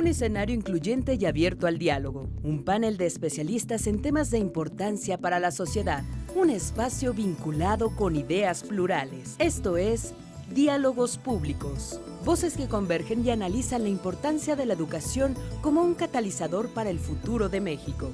Un escenario incluyente y abierto al diálogo. Un panel de especialistas en temas de importancia para la sociedad. Un espacio vinculado con ideas plurales. Esto es Diálogos Públicos. Voces que convergen y analizan la importancia de la educación como un catalizador para el futuro de México.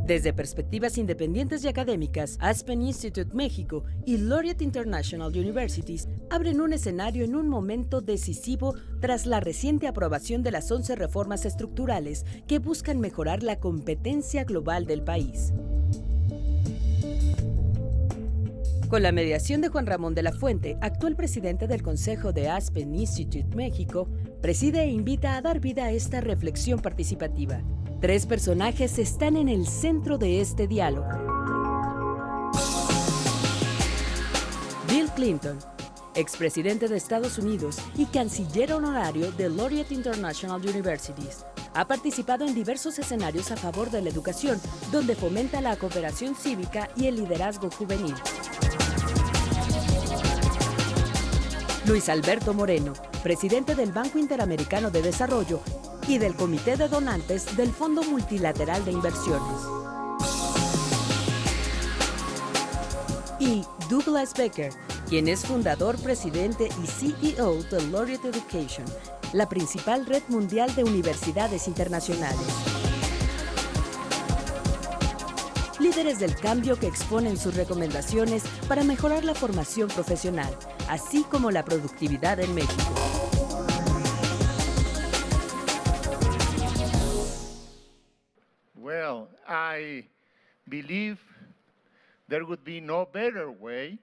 Desde perspectivas independientes y académicas, Aspen Institute México y Laureate International Universities abren un escenario en un momento decisivo tras la reciente aprobación de las 11 reformas estructurales que buscan mejorar la competencia global del país. Con la mediación de Juan Ramón de la Fuente, actual presidente del Consejo de Aspen Institute México, preside e invita a dar vida a esta reflexión participativa. 3 personajes están en el centro de este diálogo. Bill Clinton, expresidente de Estados Unidos y canciller honorario de Laureate International Universities. Ha participado en diversos escenarios a favor de la educación, donde fomenta la cooperación cívica y el liderazgo juvenil. Luis Alberto Moreno, presidente del Banco Interamericano de Desarrollo y del Comité de Donantes del Fondo Multilateral de Inversiones. Y Douglas Becker, quien es fundador, presidente y CEO de Laureate Education, la principal red mundial de universidades internacionales. Líderes del cambio que exponen sus recomendaciones para mejorar la formación profesional, así como la productividad en México. Well, I believe there would be no better way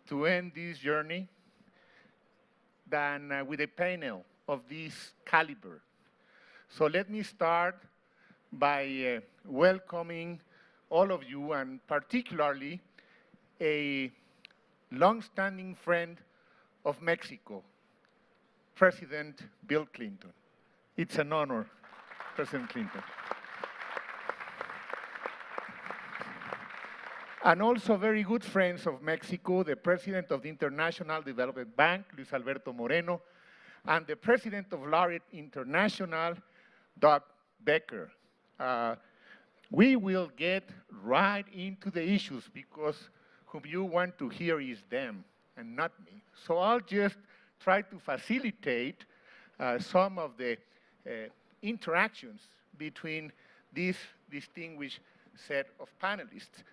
to end this journey than with a panel of this caliber. So let me start by welcoming all of you, and particularly a long-standing friend of Mexico, President Bill Clinton. It's an honor, President Clinton. And also very good friends of Mexico, the President of the International Development Bank, Luis Alberto Moreno, and the President of Laureate International, Doug Becker. We will get right into the issues because whom you want to hear is them and not me. So I'll just try to facilitate some of the interactions between this distinguished set of panelists.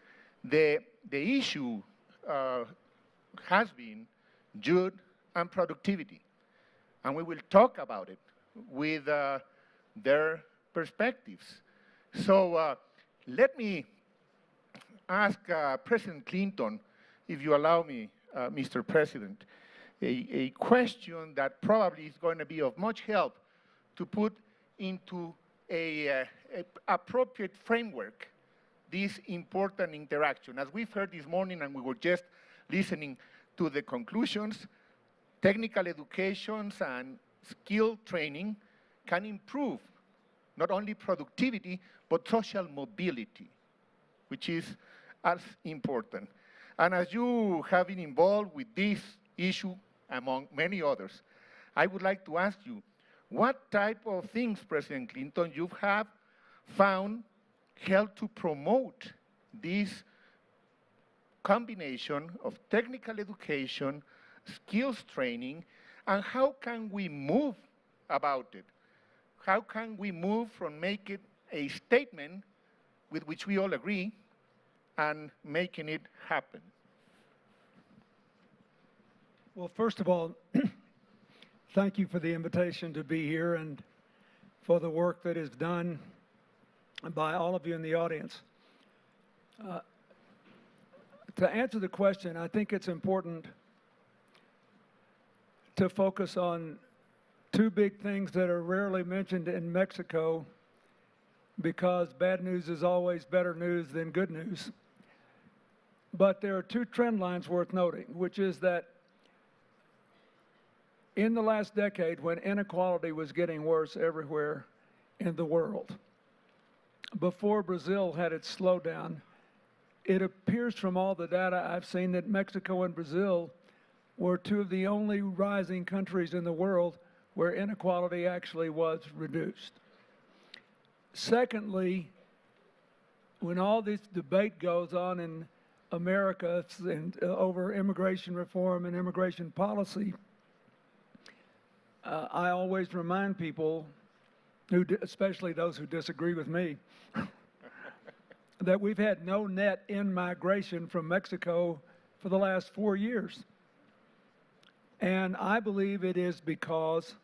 The issue has been youth and productivity, and we will talk about it with their perspectives. So let me ask President Clinton, if you allow me, Mr. President, a question that probably is going to be of much help to put into a appropriate framework this important interaction. As we've heard this morning, and we were just listening to the conclusions, technical educations and skill training can improve not only productivity, but social mobility, which is as important. And as you have been involved with this issue, among many others, I would like to ask you, what type of things, President Clinton, you have found help to promote this combination of technical education, skills training, and how can we move about it? How can we move from making a statement with which we all agree and making it happen? Well, first of all, thank you for the invitation to be here and for the work that is done by all of you in the audience. To answer the question, I think it's important to focus on 2 big things that are rarely mentioned in Mexico, because bad news is always better news than good news. But there are 2 trend lines worth noting, which is that in the last decade, when inequality was getting worse everywhere in the world, before Brazil had its slowdown, it appears from all the data I've seen that Mexico and Brazil were two of the only rising countries in the world where inequality actually was reduced. Secondly, when all this debate goes on in America over immigration reform and immigration policy, I always remind people, especially those who disagree with me, that we've had no net in-migration from Mexico for the last 4 years. And I believe it is because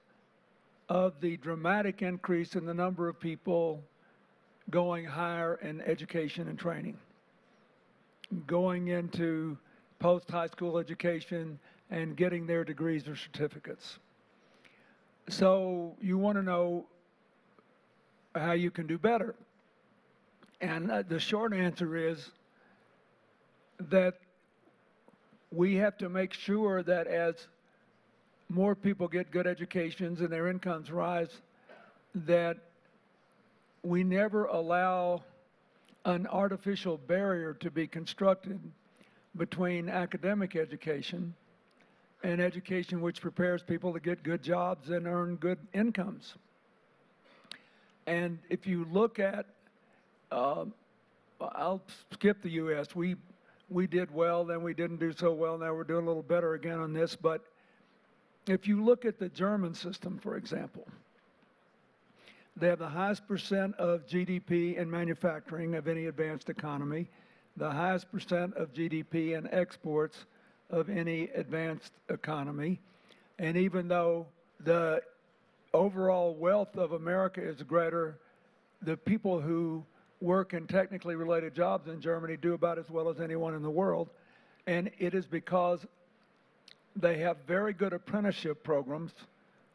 of the dramatic increase in the number of people going higher in education and training, going into post-high school education and getting their degrees or certificates. So you want to know how you can do better. And the short answer is that we have to make sure that as more people get good educations and their incomes rise, that we never allow an artificial barrier to be constructed between academic education and education which prepares people to get good jobs and earn good incomes. And if you look at, I'll skip the U.S. We did well, then we didn't do so well, now we're doing a little better again on this, but if you look at the German system, for example, they have the highest percent of GDP in manufacturing of any advanced economy, the highest percent of GDP in exports of any advanced economy. And even though the overall wealth of America is greater, the people who work in technically related jobs in Germany do about as well as anyone in the world. And it is because they have very good apprenticeship programs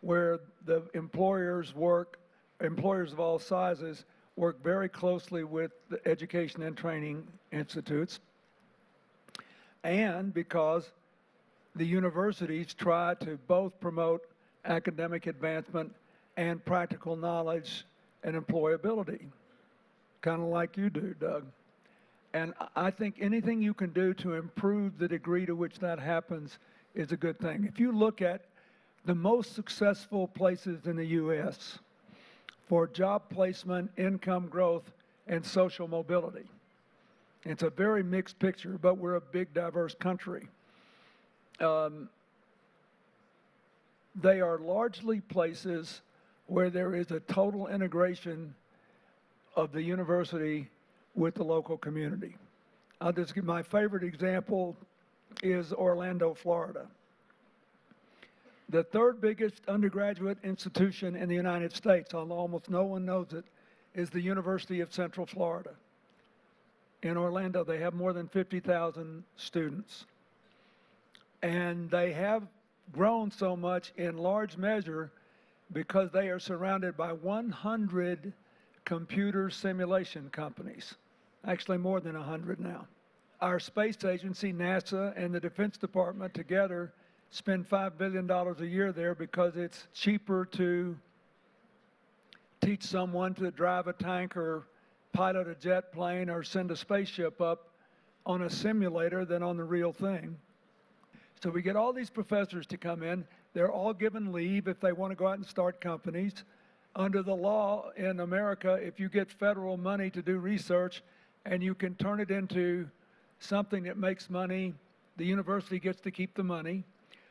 where the employers of all sizes work very closely with the education and training institutes, and because the universities try to both promote academic advancement and practical knowledge and employability, kind of like you do, Doug. And I think anything you can do to improve the degree to which that happens is a good thing. If you look at the most successful places in the U.S. for job placement, income growth, and social mobility, it's a very mixed picture, but we're a big, diverse country. They are largely places where there is a total integration of the university with the local community. I'll just give my favorite example is Orlando, Florida. The third biggest undergraduate institution in the United States, although almost no one knows it, is the University of Central Florida. In Orlando, they have more than 50,000 students. And they have grown so much in large measure because they are surrounded by 100 computer simulation companies, actually more than 100 now. Our space agency, NASA, and the Defense Department together spend $5 billion a year there because it's cheaper to teach someone to drive a tank or pilot a jet plane or send a spaceship up on a simulator than on the real thing. So we get all these professors to come in. They're all given leave if they want to go out and start companies. Under the law in America, if you get federal money to do research and you can turn it into something that makes money, the university gets to keep the money.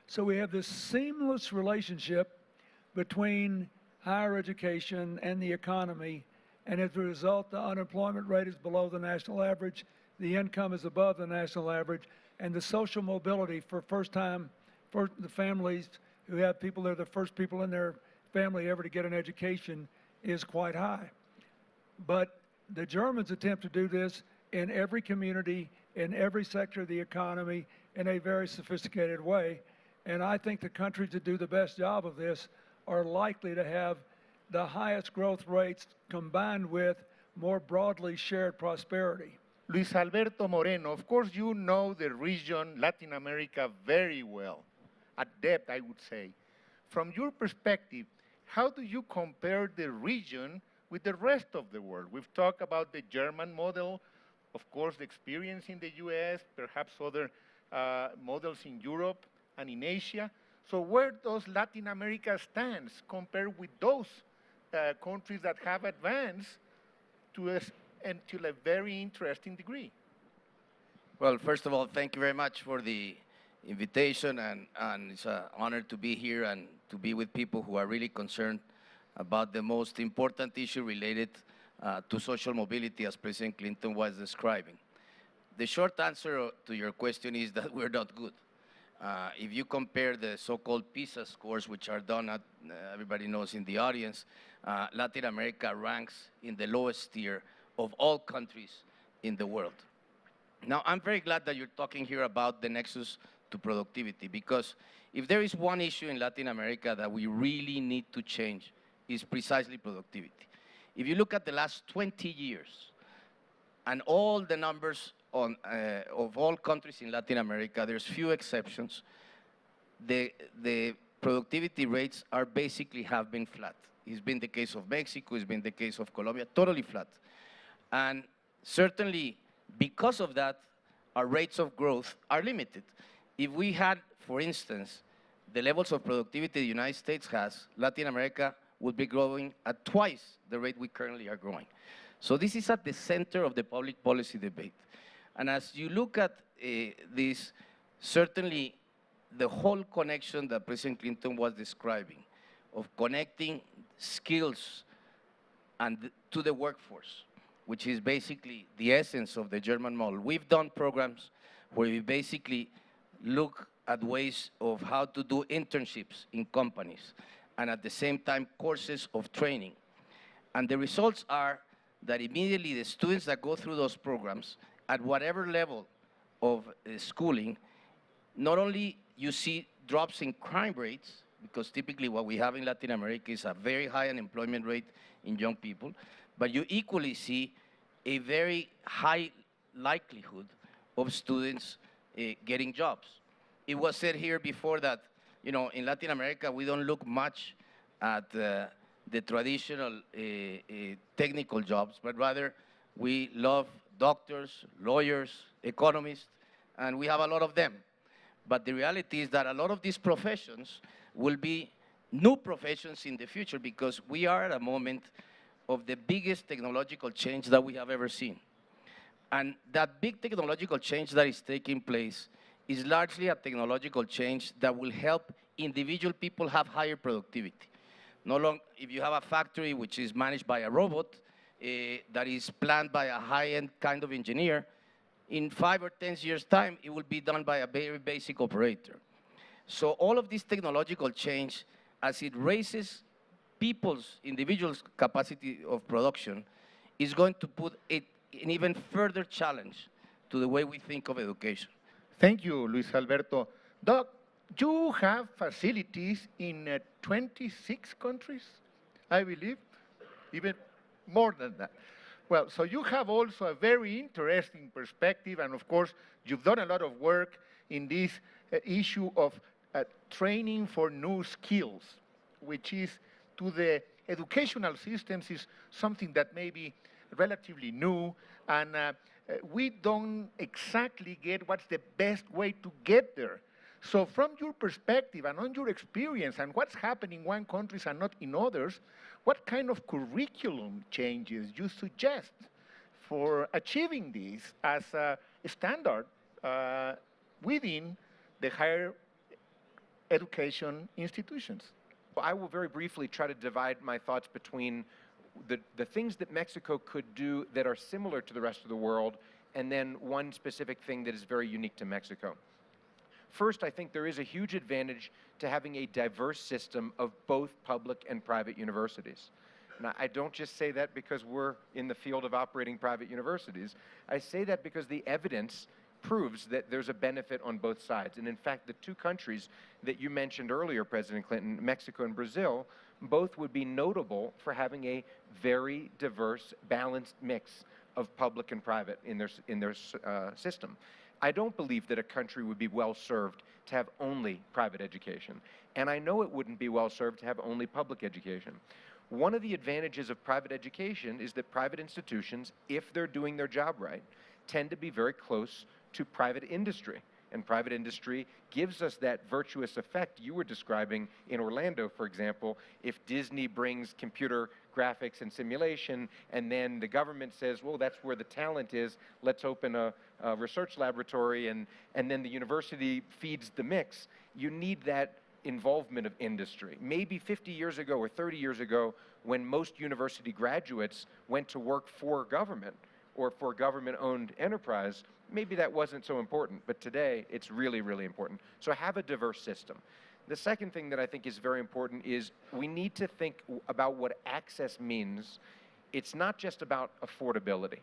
So we have this seamless relationship between higher education and the economy, and as a result, the unemployment rate is below the national average, the income is above the national average, and the social mobility for the families who have people, they're the first people in their family ever to get an education, is quite high. But the Germans attempt to do this in every community, in every sector of the economy, in a very sophisticated way. And I think the countries that do the best job of this are likely to have the highest growth rates combined with more broadly shared prosperity. Luis Alberto Moreno, of course you know the region, Latin America, very well, at depth I would say. from your perspective, how do you compare the region with the rest of the world? We've talked about the German model, of course, the experience in the US, perhaps other models in Europe and in Asia. So where does Latin America stand compared with those countries that have advanced until a very interesting degree? Well, first of all, thank you very much for the invitation, and it's an honor to be here and to be with people who are really concerned about the most important issue related to social mobility, as President Clinton was describing. The short answer to your question is that we're not good. If you compare the so-called PISA scores, which are done at, everybody knows in the audience, Latin America ranks in the lowest tier of all countries in the world. Now, I'm very glad that you're talking here about the nexus to productivity, because if there is one issue in Latin America that we really need to change, is precisely productivity. If you look at the last 20 years, and all the numbers of all countries in Latin America, there's few exceptions, the productivity rates are basically have been flat. It's been the case of Mexico, it's been the case of Colombia, totally flat. And certainly, because of that, our rates of growth are limited. If we had, for instance, the levels of productivity the United States has, Latin America would be growing at twice the rate we currently are growing. So this is at the center of the public policy debate. And as you look at this, certainly the whole connection that President Clinton was describing of connecting skills and to the workforce, which is basically the essence of the German model. We've done programs where we basically look at ways of how to do internships in companies, and at the same time courses of training. And the results are that immediately the students that go through those programs, at whatever level of schooling, not only you see drops in crime rates, because typically what we have in Latin America is a very high unemployment rate in young people, but you equally see a very high likelihood of students getting jobs. It was said here before that, you know, in Latin America, we don't look much at the traditional technical jobs, but rather we love doctors, lawyers, economists, and we have a lot of them. But the reality is that a lot of these professions will be new professions in the future, because we are at a moment of the biggest technological change that we have ever seen. And that big technological change that is taking place is largely a technological change that will help individual people have higher productivity. No longer, if you have a factory which is managed by a robot that is planned by a high-end kind of engineer, in 5 or 10 years' time, it will be done by a very basic operator. So all of this technological change, as it raises people's, individuals' capacity of production, is going to put an even further challenge to the way we think of education. Thank you, Luis Alberto. Doc, you have facilities in 26 countries, I believe, even more than that. Well, so you have also a very interesting perspective, and of course, you've done a lot of work in this issue of training for new skills, which is to the educational systems is something that may be relatively new, and we don't exactly get what's the best way to get there. So from your perspective and on your experience and what's happening in one country and not in others, what kind of curriculum changes you suggest for achieving this as a standard within the higher education institutions? I will very briefly try to divide my thoughts between the things that Mexico could do that are similar to the rest of the world, and then one specific thing that is very unique to Mexico. First, I think there is a huge advantage to having a diverse system of both public and private universities. Now, I don't just say that because we're in the field of operating private universities. I say that because the evidence proves that there's a benefit on both sides. And in fact, the two countries that you mentioned earlier, President Clinton, Mexico and Brazil, both would be notable for having a very diverse, balanced mix of public and private in their system. I don't believe that a country would be well served to have only private education. And I know it wouldn't be well served to have only public education. One of the advantages of private education is that private institutions, if they're doing their job right, tend to be very close to private industry. And private industry gives us that virtuous effect you were describing in Orlando, for example. If Disney brings computer graphics and simulation, and then the government says, well, that's where the talent is, let's open a research laboratory, and then the university feeds the mix, you need that involvement of industry. Maybe 50 years ago or 30 years ago, when most university graduates went to work for government or for government-owned enterprise, maybe that wasn't so important, but today it's really, really important. So have a diverse system. The second thing that I think is very important is we need to think about what access means. It's not just about affordability.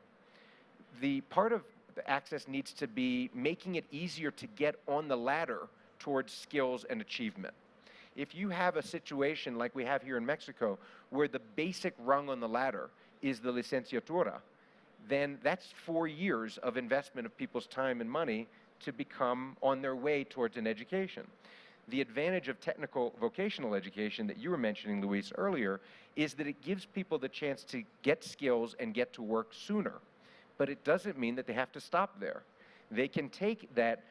The part of the access needs to be making it easier to get on the ladder towards skills and achievement. If you have a situation like we have here in Mexico, where the basic rung on the ladder is the licenciatura, then that's 4 years of investment of people's time and money to become on their way towards an education. The advantage of technical vocational education that you were mentioning, Luis, earlier, is that it gives people the chance to get skills and get to work sooner. But it doesn't mean that they have to stop there. They can take that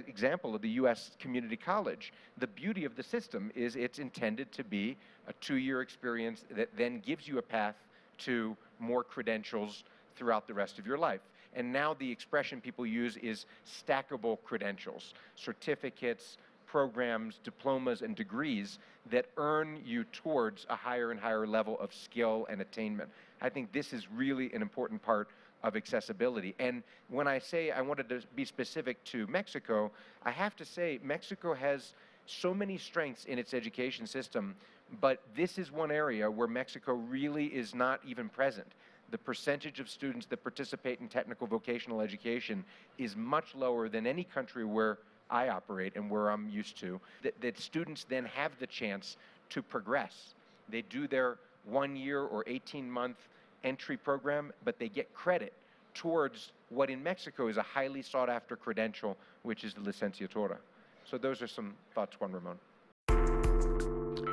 example of the U.S. community college. The beauty of the system is it's intended to be a 2-year experience that then gives you a path to more credentials throughout the rest of your life. And now the expression people use is stackable credentials, certificates, programs, diplomas, and degrees that earn you towards a higher and higher level of skill and attainment. I think this is really an important part of accessibility. And when I say I wanted to be specific to Mexico, I have to say Mexico has so many strengths in its education system, but this is one area where Mexico really is not even present. The percentage of students that participate in technical vocational education is much lower than any country where I operate and where I'm used to, that students then have the chance to progress. They do their 1-year or 18-month entry program, but they get credit towards what in Mexico is a highly sought-after credential, which is the licenciatura. So those are some thoughts, Juan Ramon.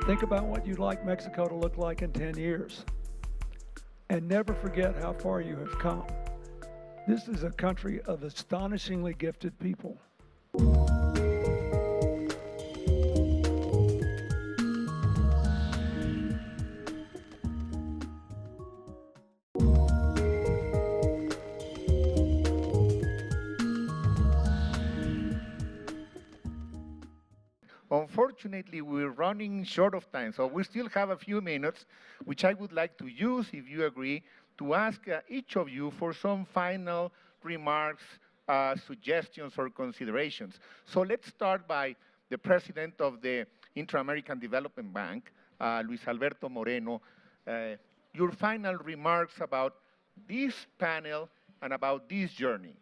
Think about what you'd like Mexico to look like in 10 years. And never forget how far you have come. This is a country of astonishingly gifted people. Unfortunately, we're running short of time, so we still have a few minutes, which I would like to use, if you agree, to ask each of you for some final remarks, suggestions, or considerations. So let's start by the president of the Inter-American Development Bank, Luis Alberto Moreno. Your final remarks about this panel and about this journey.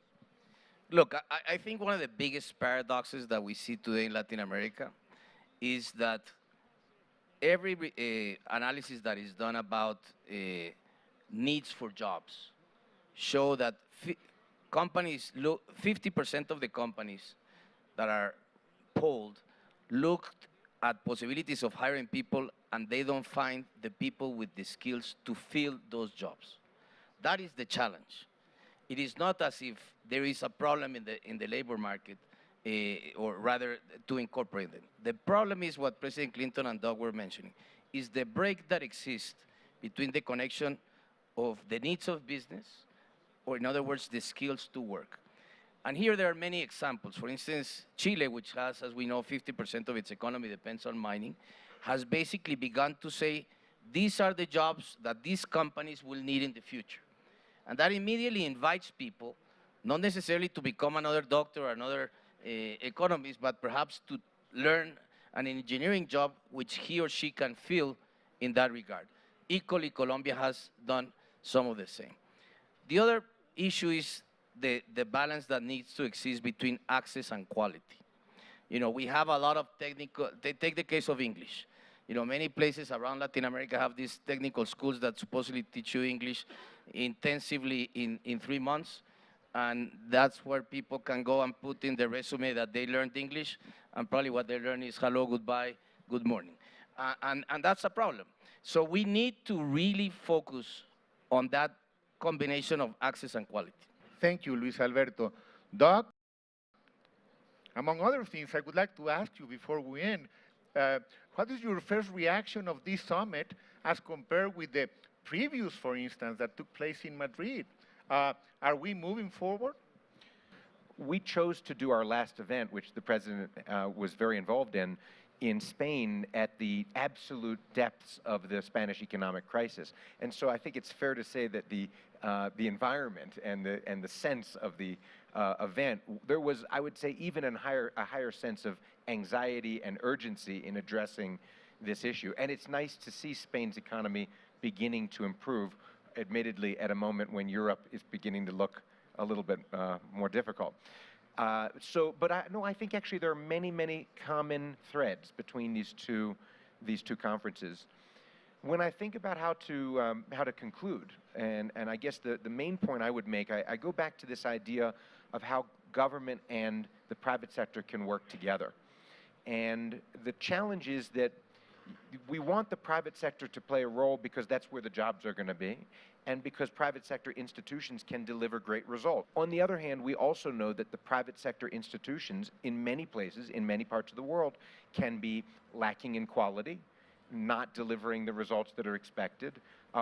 Look, I think one of the biggest paradoxes that we see today in Latin America is that every analysis that is done about needs for jobs show that companies look, 50% of the companies that are polled looked at possibilities of hiring people, and they don't find the people with the skills to fill those jobs. That is the challenge. It is not as if there is a problem in the labor market, or rather to incorporate them. The problem is what President Clinton and Doug were mentioning, is the break that exists between the connection of the needs of business, or in other words, the skills to work. And here there are many examples. For instance, Chile, which has, as we know, 50% of its economy depends on mining, has basically begun to say, these are the jobs that these companies will need in the future. And that immediately invites people, not necessarily to become another doctor or another economist, but perhaps to learn an engineering job which he or she can fill in that regard. Equally, Colombia has done some of the same. The other issue is the balance that needs to exist between access and quality. You know, we have a lot of technical, take the case of English. You know, many places around Latin America have these technical schools that supposedly teach you English intensively in 3 months. and that's where people can go and put in their resume that they learned English, and probably what they learn is hello, goodbye, good morning. And that's a problem. So we need to really focus on that combination of access and quality. Thank you, Luis Alberto. Doc, among other things, I would like to ask you before we end, what is your first reaction of this summit as compared with the previous, for instance, that took place in Madrid? Are we moving forward? We chose to do our last event, which the president was very involved in Spain at the absolute depths of the Spanish economic crisis. And so I think it's fair to say that the environment and the sense of the event, there was, I would say, even a higher sense of anxiety and urgency in addressing this issue. And it's nice to see Spain's economy beginning to improve, admittedly at a moment when Europe is beginning to look a little bit more difficult. But I think actually there are many, many common threads between these two conferences. When I think about how to conclude, and I guess the main point I would make, I go back to this idea of how government and the private sector can work together. And the challenge is that we want the private sector to play a role because that's where the jobs are going to be, and because private sector institutions can deliver great results. On the other hand, we also know that the private sector institutions in many places, in many parts of the world, can be lacking in quality, not delivering the results that are expected,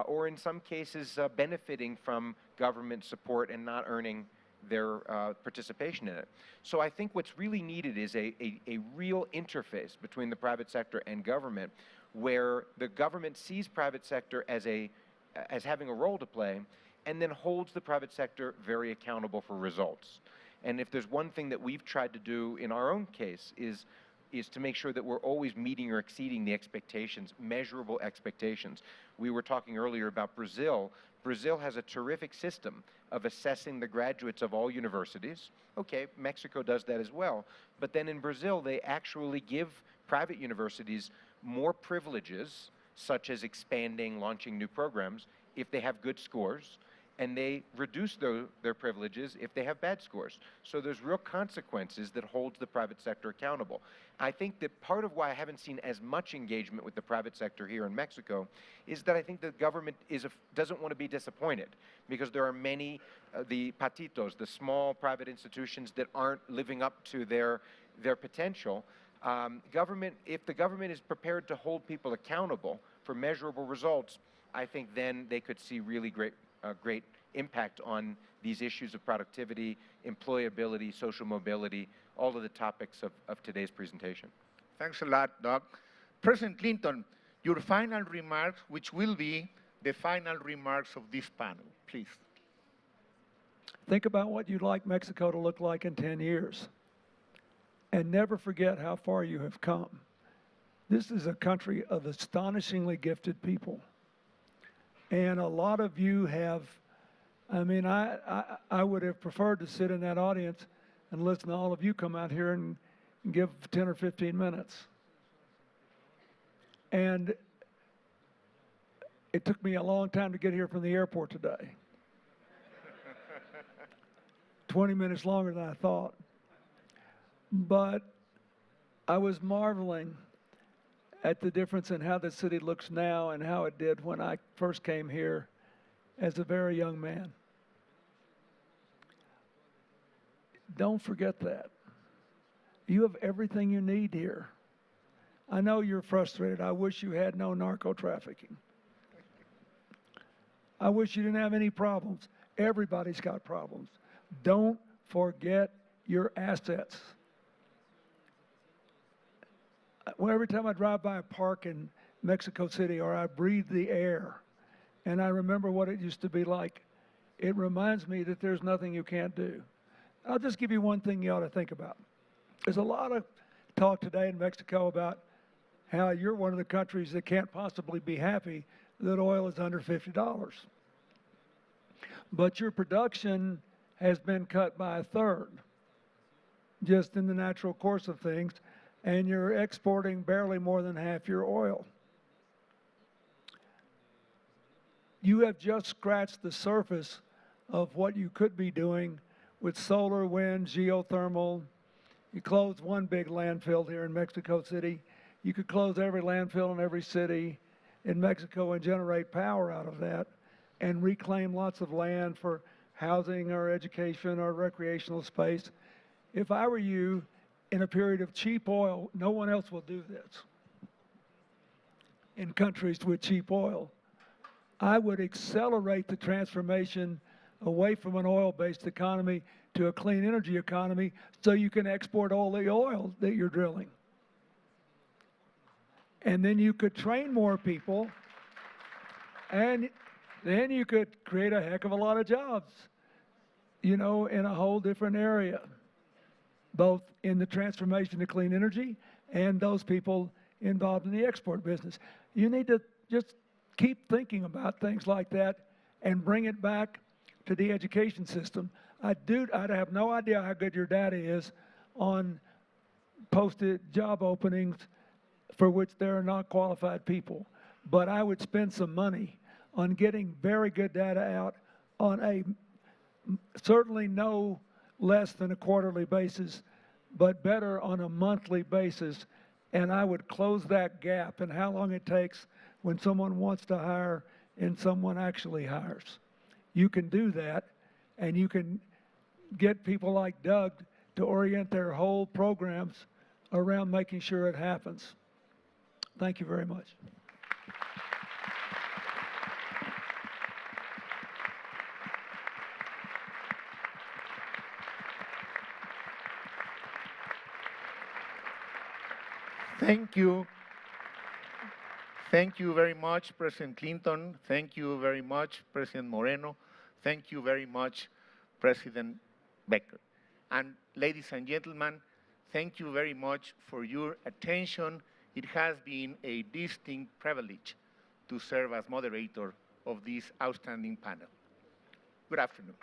or in some cases benefiting from government support and not earning their participation in it. So I think what's really needed is a real interface between the private sector and government, where the government sees private sector as having a role to play, and then holds the private sector very accountable for results. And if there's one thing that we've tried to do in our own case is to make sure that we're always meeting or exceeding the expectations, measurable expectations. We were talking earlier about Brazil. Brazil has a terrific system of assessing the graduates of all universities. Okay, Mexico does that as well. But then in Brazil, they actually give private universities more privileges, such as expanding, launching new programs, if they have good scores, and they reduce their privileges if they have bad scores. So there's real consequences that holds the private sector accountable. I think that part of why I haven't seen as much engagement with the private sector here in Mexico is that I think the government doesn't want to be disappointed, because there are many, the patitos, the small private institutions that aren't living up to their potential. If the government is prepared to hold people accountable for measurable results, I think then they could see really great impact on these issues of productivity, employability, social mobility, all of the topics of today's presentation. Thanks a lot, Doc. President Clinton, your final remarks, which will be the final remarks of this panel, please. Think about what you'd like Mexico to look like in 10 years. And never forget how far you have come. This is a country of astonishingly gifted people. And a lot of you have, I mean, I would have preferred to sit in that audience and listen to all of you come out here and give 10 or 15 minutes. And it took me a long time to get here from the airport today. 20 minutes longer than I thought. But I was marveling at the difference in how the city looks now and how it did when I first came here as a very young man. Don't forget that. You have everything you need here. I know you're frustrated. I wish you had no narco trafficking. I wish you didn't have any problems. Everybody's got problems. Don't forget your assets. Well, every time I drive by a park in Mexico City or I breathe the air and I remember what it used to be like, it reminds me that there's nothing you can't do. I'll just give you one thing you ought to think about. There's a lot of talk today in Mexico about how you're one of the countries that can't possibly be happy that oil is under $50. But your production has been cut by a third, just in the natural course of things, and you're exporting barely more than half your oil. You have just scratched the surface of what you could be doing with solar, wind, geothermal. You close one big landfill here in Mexico City. You could close every landfill in every city in Mexico and generate power out of that and reclaim lots of land for housing or education or recreational space. If I were you, in a period of cheap oil, no one else will do this. In countries with cheap oil, I would accelerate the transformation away from an oil-based economy to a clean energy economy so you can export all the oil that you're drilling. And then you could train more people, and then you could create a heck of a lot of jobs, you know, in a whole different area, both in the transformation to clean energy and those people involved in the export business. You need to just keep thinking about things like that and bring it back to the education system. I have no idea how good your data is on posted job openings for which there are not qualified people, but I would spend some money on getting very good data out on a certainly no less than a quarterly basis, but better on a monthly basis, and I would close that gap in how long it takes when someone wants to hire and someone actually hires. You can do that, and you can get people like Doug to orient their whole programs around making sure it happens. Thank you very much. Thank you. Thank you very much, President Clinton. Thank you very much, President Moreno. Thank you very much, President Becker. And ladies and gentlemen, thank you very much for your attention. It has been a distinct privilege to serve as moderator of this outstanding panel. Good afternoon.